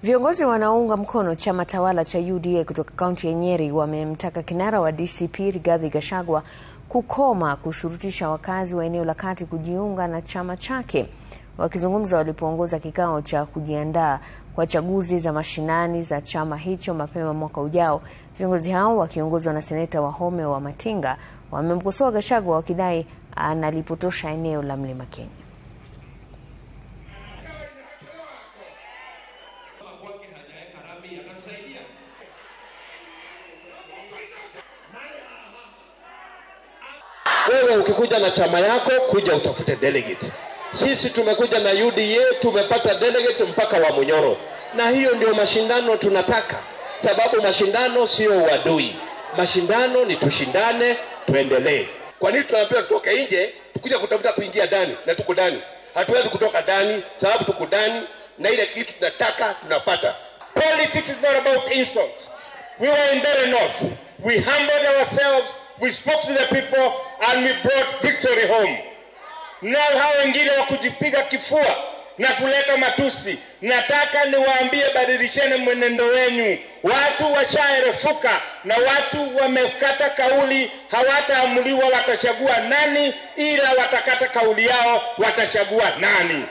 Viongozi wanaounga mkono chama tawala cha UDA kutoka kaunti ya Nyeri wamemtaka kinara wa DCP Rigathi Gachagua kukoma kushurutisha wakazi wa eneo la kati kujiunga na chama chake. Wakizungumza walipoongoza kikao cha kujiandaa kwa chaguzi za mashinani za chama hicho mapema mwaka ujao, viongozi hao wakiongozwa na seneta Wahome wa Matinga wamemkosoa Gachagua wakidai analipotosha eneo la Mlima Kenya. Wewe ukikuja na chama yako, kuja utafute delegates. Sisi tumekuja na UDA, tumepata delegates mpaka wa Munyoro. Na hiyo ndio mashindano tunataka. Sababu mashindano sio uadui. Mashindano ni tushindane, tuendelee. Kwa nini tunapewa tutoke nje, tukuja kutafuta kuingia ndani na tuko ndani? Hatuwezi kutoka ndani, sababu tuko ndani na ile kitu tunataka tunapata. Politics is not about insults. We were in Mbeere North. We humbled ourselves. We spoke to the people and we brought victory home. Now hao wengine wa kujipiga kifua na kuleta matusi, nataka niwaambie badilisheni mwenendo wenu. Watu washaerefuka na watu wamekata kauli, hawataamuliwa watachagua nani, ila watakata kauli yao watachagua nani.